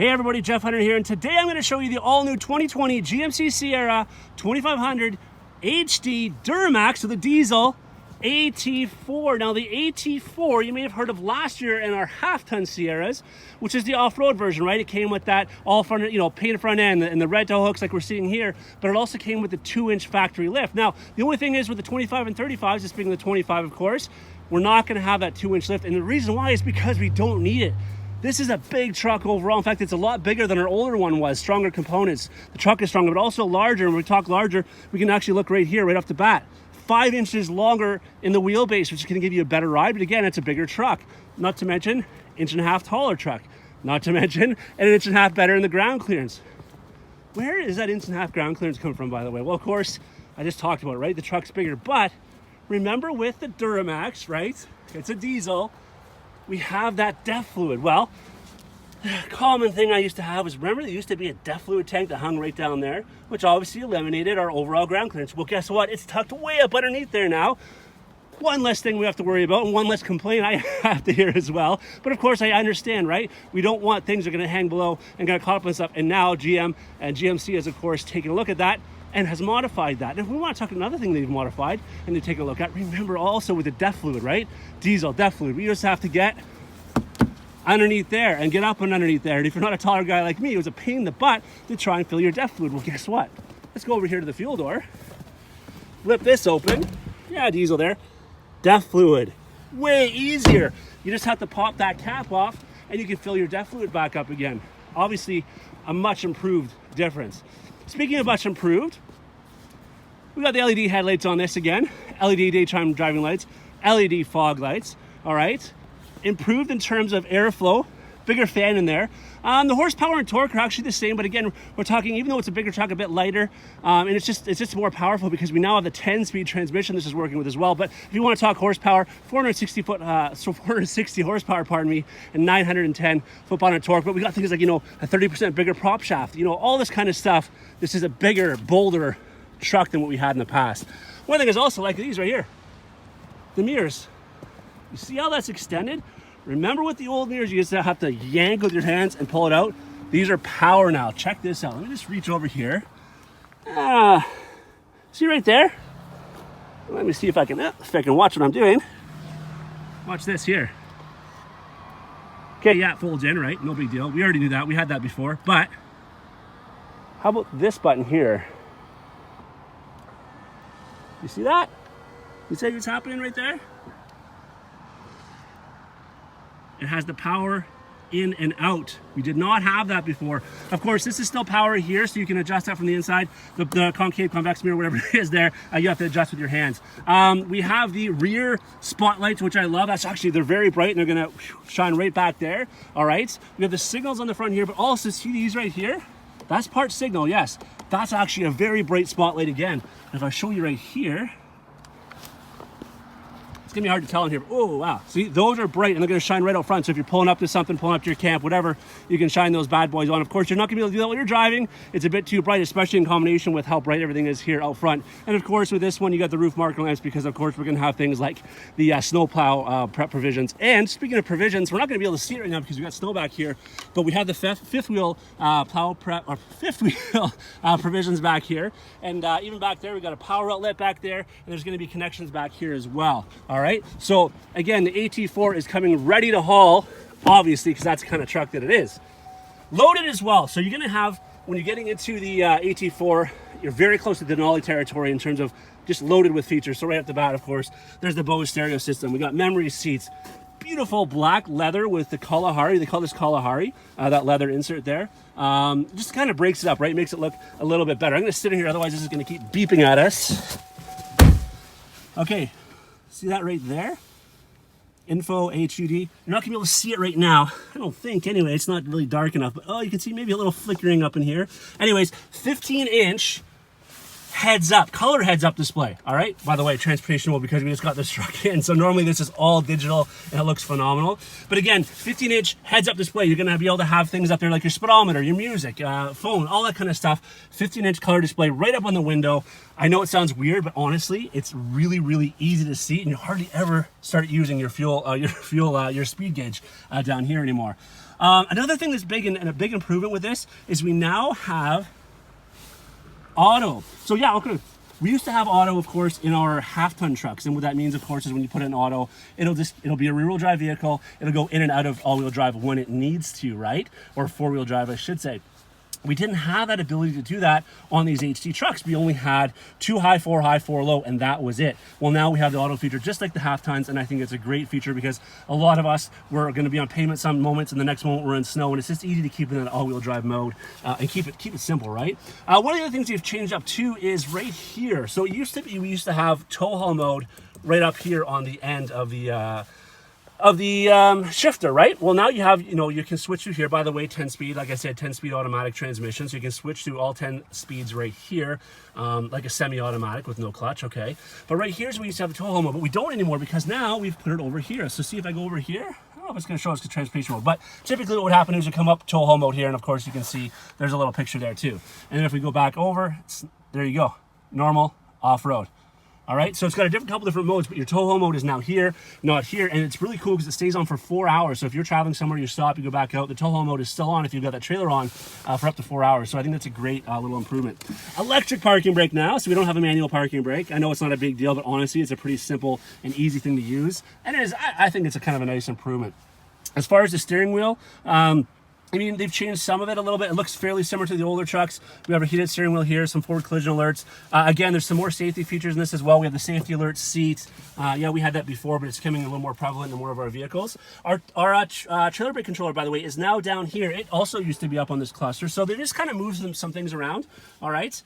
Hey everybody, Jeff Hunter here, and today I'm going to show you the all-new 2020 GMC Sierra 2500 HD Duramax with a diesel AT4. Now the AT4 you may have heard of last year in our half-ton Sierras, which is the off-road version, right? It came with that all front, painted front end and the red toe hooks like we're seeing here, but it also came with the 2-inch factory lift. Now the only thing is with the 25 and 35s, just being the 25 of course, we're not going to have that 2-inch lift, and the reason why is because we don't need it. This is a big truck overall. In fact, it's a lot bigger than our older one was. Stronger components. The truck is stronger, but also larger. And when we talk larger, we can actually look right here, right off the bat. 5 inches longer in the wheelbase, which is going to give you a better ride. But again, it's a bigger truck. Not to mention, 1.5-inch taller truck. Not to mention, an 1.5-inch better in the ground clearance. Where is that 1.5-inch ground clearance come from, by the way? Well, of course, I just talked about it, right? The truck's bigger. But remember with the Duramax, right? It's a diesel. We have that DEF fluid. Well, the common thing I used to have was, remember there used to be a DEF fluid tank that hung right down there, which obviously eliminated our overall ground clearance. Well, guess what? It's tucked way up underneath there now. One less thing we have to worry about, and one less complaint I have to hear as well. But of course, I understand, right? We don't want things that are going to hang below and get caught up in stuff. And now GM and GMC has, of course, taken a look at that and has modified that. And if we want to talk another thing they've modified and they take a look at, remember also with the DEF fluid, right? Diesel DEF fluid. We just have to get underneath there and get up and underneath there. And if you're not a taller guy like me, it was a pain in the butt to try and fill your DEF fluid. Well, guess what? Let's go over here to the fuel door. Flip this open. Yeah, diesel there. DEF fluid. Way easier. You just have to pop that cap off and you can fill your DEF fluid back up again. Obviously, a much improved difference. Speaking of much improved, we got the LED headlights on this again. LED daytime driving lights, LED fog lights, all right? Improved in terms of airflow, bigger fan in there. The horsepower and torque are actually the same, but again, we're talking, even though it's a bigger truck, a bit lighter, and it's just more powerful because we now have the 10-speed transmission this is working with as well. But if you want to talk horsepower, 460 horsepower, pardon me, and 910 foot-pound of torque. But we got things like, a 30% bigger prop shaft, all this kind of stuff. This is a bigger, bolder truck than what we had in the past. One thing is also like these right here, the mirrors. You see how that's extended? Remember with the old mirrors, you used to have to yank with your hands and pull it out? These are power now. Check this out. Let me just reach over here. See right there? Let me see if I can watch what I'm doing. Watch this here. Okay, yeah, it folds in, right? No big deal. We already knew that. We had that before. But how about this button here? You see that? You see what's happening right there? It has the power in and out. We did not have that before. Of course, this is still power here, so you can adjust that from the inside. The concave, convex mirror, whatever it is there, you have to adjust with your hands. We have the rear spotlights, which I love. That's actually, they're very bright, and they're gonna shine right back there, all right? We have the signals on the front here, but also see these right here? That's part signal, yes. That's actually a very bright spotlight again. And if I show you right here, it's gonna be hard to tell in here. Oh, wow. See, those are bright and they're gonna shine right out front. So if you're pulling up to something, pulling up to your camp, whatever, you can shine those bad boys on. Of course, you're not gonna be able to do that while you're driving. It's a bit too bright, especially in combination with how bright everything is here out front. And of course, with this one, you got the roof marker lamps because of course, we're gonna have things like the snow plow prep provisions. And speaking of provisions, we're not gonna be able to see it right now because we got snow back here, but we have the fifth wheel plow prep, or fifth wheel provisions back here. And even back there, we got a power outlet back there, and there's gonna be connections back here as well, all right? So again, the AT4 is coming ready to haul, obviously, because that's the kind of truck that it is. Loaded as well. So you're gonna have, when you're getting into the AT4, you're very close to Denali territory in terms of just loaded with features. So right off the bat, of course, there's the Bose stereo system. We got memory seats, beautiful black leather with the Kalahari. They call this Kalahari, that leather insert there. Just kind of breaks it up, right? Makes it look a little bit better. I'm gonna sit in here, otherwise this is gonna keep beeping at us. Okay. See that right there? Info HUD. You're not gonna be able to see it right now. I don't think, anyway. It's not really dark enough, but oh, you can see maybe a little flickering up in here. Anyways, 15-inch heads up, color heads up display. All right, by the way, transportational because we just got this truck in, so normally this is all digital and it looks phenomenal. But again, 15-inch heads up display. You're gonna be able to have things up there like your speedometer, your music, phone, all that kind of stuff. 15-inch color display right up on the window. I know it sounds weird, but honestly, it's really, really easy to see, and you hardly ever start using your fuel, your speed gauge down here anymore. Another thing that's big and a big improvement with this is we now have auto. So yeah, okay. We used to have auto, of course, in our half-ton trucks, and what that means, of course, is when you put it in auto, it'll be a rear-wheel drive vehicle. It'll go in and out of all-wheel drive when it needs to, right? Or four-wheel drive, I should say. We didn't have that ability to do that on these HD trucks. We only had 2 high, 4 high, 4 low, and that was it. Well, now we have the auto feature just like the half tons, and I think it's a great feature because a lot of us, we're going to be on pavement some moments, and the next moment we're in snow, and it's just easy to keep it in an all-wheel drive mode and keep it simple, right? One of the other things we've changed up too is right here. So it used to be, we used to have tow haul mode right up here on the end of the shifter, right? Well, now you have, you can switch to here, by the way, 10 speed, like I said, 10 speed automatic transmission. So you can switch to all 10 speeds right here, like a semi-automatic with no clutch, okay? But right here is where we used to have the tow haul mode, but we don't anymore because now we've put it over here. So see if I go over here, I don't know if it's gonna show us the transportation mode, but typically what would happen is you come up tow haul mode here, and of course you can see there's a little picture there too. And then if we go back over, there you go, normal, off-road. All right, so it's got a couple different modes, but your tow haul mode is now here, not here, and it's really cool because it stays on for 4 hours. So if you're traveling somewhere, you stop, you go back out, the tow haul mode is still on if you've got that trailer on for up to 4 hours. So I think that's a great little improvement. Electric parking brake now, so we don't have a manual parking brake. I know it's not a big deal, but honestly, it's a pretty simple and easy thing to use, and it is. I think it's a kind of a nice improvement. As far as the steering wheel, I mean, they've changed some of it a little bit. It looks fairly similar to the older trucks. We have a heated steering wheel here, some forward collision alerts. Again, there's some more safety features in this as well. We have the safety alert seat. Yeah, we had that before, but it's becoming a little more prevalent in more of our vehicles. Our trailer brake controller, by the way, is now down here. It also used to be up on this cluster, so they just kind of moves some things around, all right?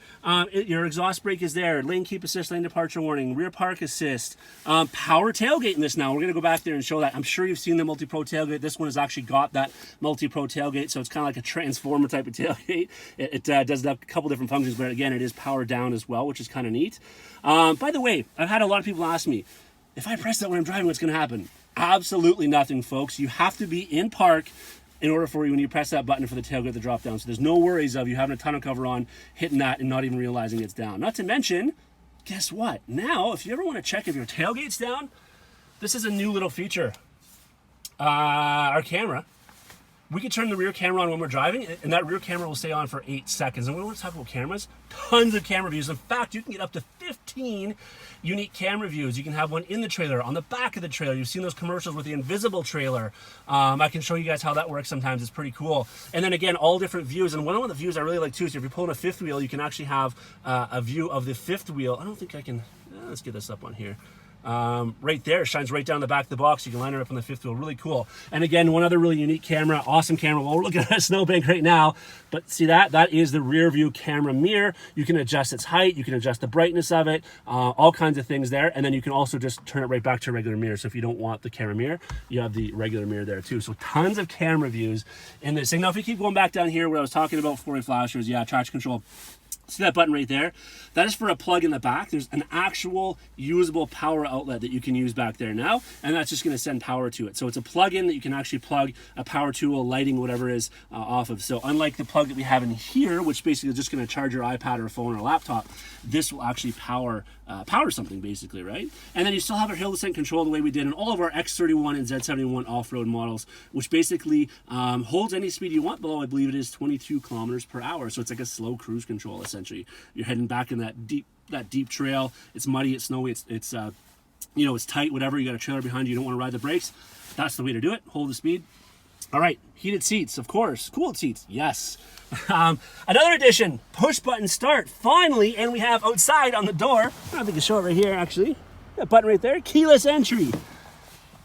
Your exhaust brake is there, lane keep assist, lane departure warning, rear park assist, power tailgate in this now. We're gonna go back there and show that. I'm sure you've seen the multi-pro tailgate. This one has actually got that multi-pro tailgate. So it's kind of like a transformer type of tailgate. It does a couple different functions, but again, it is powered down as well, which is kind of neat. By the way, I've had a lot of people ask me, if I press that when I'm driving, what's going to happen? Absolutely nothing, folks. You have to be in park in order for you, when you press that button for the tailgate to drop down. So there's no worries of you having a tonneau cover on, hitting that, and not even realizing it's down. Not to mention, guess what? Now, if you ever want to check if your tailgate's down, this is a new little feature. Our camera. We can turn the rear camera on when we're driving, and that rear camera will stay on for 8 seconds. And we want to talk about cameras, tons of camera views. In fact, you can get up to 15 unique camera views. You can have one in the trailer, on the back of the trailer. You've seen those commercials with the invisible trailer. I can show you guys how that works sometimes. It's pretty cool. And then again, all different views. And one of the views I really like too is if you're pulling a fifth wheel, you can actually have a view of the fifth wheel. I don't think I can, let's get this up on here. Right there, shines right down the back of the box. You can line it up on the fifth wheel, really cool. And again, one other really unique camera, awesome camera. Well, we're looking at a snowbank right now, but see that is the rear view camera mirror. You can adjust its height, you can adjust the brightness of it, all kinds of things there. And then you can also just turn it right back to a regular mirror. So if you don't want the camera mirror, you have the regular mirror there too. So tons of camera views in this thing. Now, if we keep going back down here, what I was talking about before, flashers, yeah, traction control. See that button right there? That is for a plug in the back. There's an actual usable power outlet that you can use back there now, and that's just going to send power to it. So it's a plug-in that you can actually plug a power tool, lighting, whatever it is off of. So unlike the plug that we have in here, which basically is just going to charge your iPad or phone or laptop, this will actually power something basically, right? And then you still have a hill descent control the way we did in all of our X31 and Z71 off-road models, which basically holds any speed you want below, I believe it is 22 kilometers per hour. So it's like a slow cruise control essentially. You're heading back in that deep trail. It's muddy, it's snowy, it's it's tight, whatever. You got a trailer behind you, you don't want to ride the brakes. That's the way to do it. Hold the speed. All right, heated seats, of course. Cooled seats, yes. Another addition, push button start, finally, and we have outside on the door, I don't know if I can show it right here actually, that button right there, keyless entry.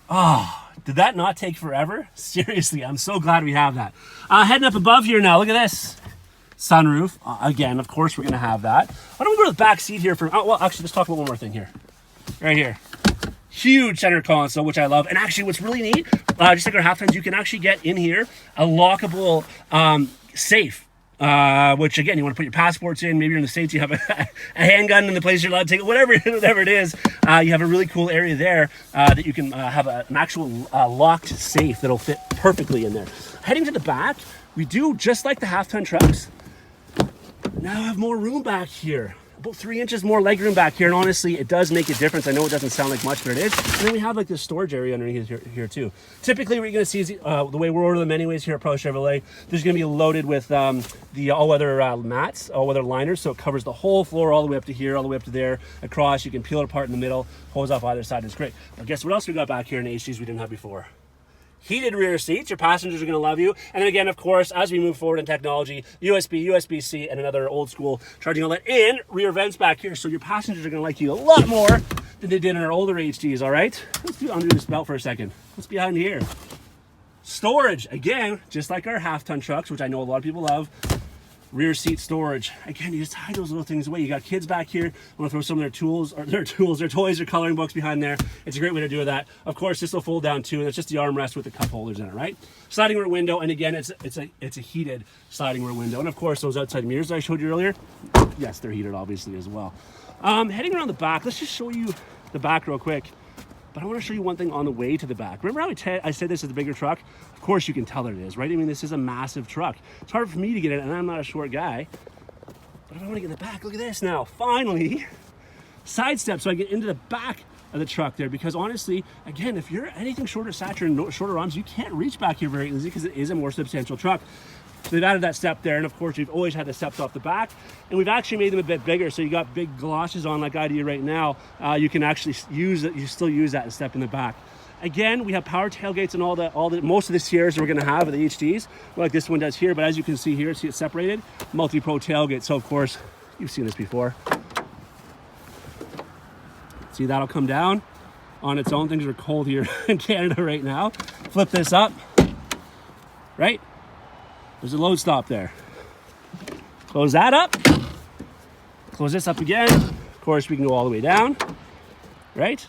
Oh, did that not take forever? Seriously, I'm so glad we have that. Heading up above here now, look at this. Sunroof, again, of course we're gonna have that. Why don't we go to the back seat here for, well, actually, let's talk about one more thing here. Right here. Huge center console, which I love. And actually, what's really neat, just like our half tons, you can actually get in here a lockable safe. Which again, you want to put your passports in. Maybe you're in the States, you have a handgun in the place you're allowed to take it. Whatever it is, you have a really cool area there that you can have an actual locked safe that'll fit perfectly in there. Heading to the back, we do just like the half ton trucks. Now have more room back here. about 3 inches more legroom back here, and honestly, it does make a difference. I know it doesn't sound like much, but it is. And then we have like this storage area underneath here too. Typically, what you're gonna see is the way we're ordering them anyways here at Pro Chevrolet, there's gonna be loaded with the all-weather mats, all-weather liners, so it covers the whole floor all the way up to here, all the way up to there, across. You can peel it apart in the middle, hose off either side. It's great. But guess what else we got back here in the HDs we didn't have before? Heated rear seats. Your passengers are going to love you. And then again, of course, as we move forward in technology, USB, USB-C, and another old school charging outlet and rear vents back here. So your passengers are going to like you a lot more than they did in our older HDs, all right? Let's undo this belt for a second. What's behind here? Storage. Again, just like our half-ton trucks, which I know a lot of people love. Rear seat storage. Again, you just hide those little things away. You got kids back here, want to throw some of their tools, or their toys, their coloring books behind there. It's a great way to do that. Of course, this will fold down too, and it's just the armrest with the cup holders in it, right? Sliding rear window, and again, it's a heated sliding rear window. And of course, those outside mirrors that I showed you earlier, yes, they're heated obviously as well. Heading around the back, let's just show you the back real quick. But I want to show you one thing on the way to the back. Remember how I said this is a bigger truck? Of course you can tell that it is, right? I mean, this is a massive truck. It's hard for me to get in, and I'm not a short guy. But if I want to get in the back, look at this now. Finally, side step so I get into the back of the truck there. Because honestly, again, if you're anything shorter stature and shorter arms, you can't reach back here very easily because it is a more substantial truck. So they've added that step there, and of course we've always had the steps off the back, and we've actually made them a bit bigger. So you got big galoshes on like I do right now. You can actually use it. You still use that step in the back. Again, we have power tailgates and all the most of the Sierras we're going to have, the HDs, like this one does here. But as you can see here, see it separated, multi-pro tailgate. So of course you've seen this before. See, that'll come down on its own. Things are cold here in Canada right now. Flip this up, right? There's a load stop there. Close that up. Close this up again. Of course, we can go all the way down, right?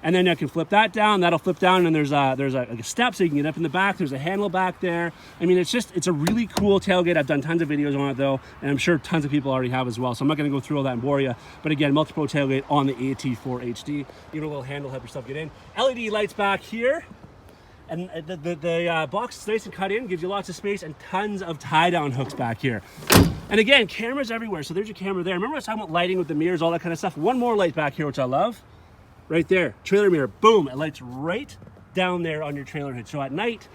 And then I can flip that down. That'll flip down, and there's a step so you can get up in the back. There's a handle back there. I mean, it's a really cool tailgate. I've done tons of videos on it though, and I'm sure tons of people already have as well. So I'm not going to go through all that and bore you. But again, multi-pro tailgate on the AT4 HD. Even a little handle, help yourself get in. LED lights back here. And the box is nice and cut in, gives you lots of space, and tons of tie-down hooks back here. And again, cameras everywhere. So there's your camera there. Remember I was talking about lighting with the mirrors, all that kind of stuff? One more light back here, which I love. Right there, trailer mirror, boom, it lights right down there on your trailer hood. So at night,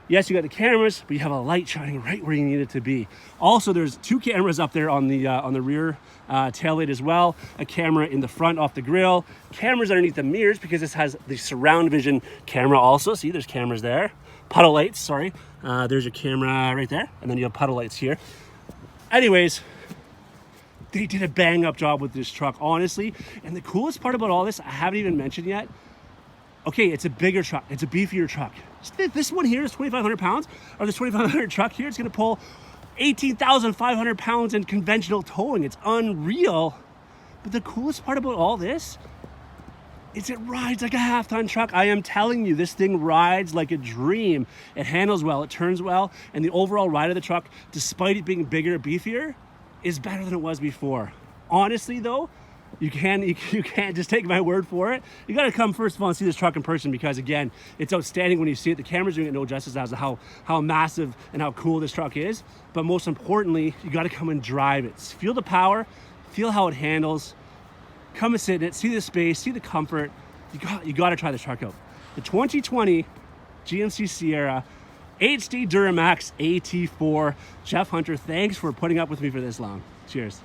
yes, you got the cameras, but you have a light shining right where you need it to be. Also, there's 2 cameras up there on the rear taillight as well. A camera in the front off the grill. Cameras underneath the mirrors because this has the surround vision camera also. See, there's cameras there. Puddle lights, sorry. There's your camera right there, and then you have puddle lights here. Anyways, they did a bang up job with this truck, honestly. And the coolest part about all this, I haven't even mentioned yet. Okay, it's a bigger truck. It's a beefier truck. This one here is 2,500 pounds, or this 2,500 truck here, it's gonna pull 18,500 pounds in conventional towing. It's unreal. But the coolest part about all this is it rides like a half-ton truck. I am telling you, this thing rides like a dream. It handles well, it turns well, and the overall ride of the truck, despite it being bigger, beefier, is better than it was before. Honestly though, you can't just take my word for it. You got to come first of all and see this truck in person, because again, it's outstanding when you see it. The camera's doing it no justice as to how massive and how cool this truck is. But most importantly, you got to come and drive it. Feel the power, feel how it handles. Come and sit in it, see the space, see the comfort. You got to try this truck out. The 2020 GMC Sierra HD Duramax AT4. Jeff Hunter, thanks for putting up with me for this long. Cheers.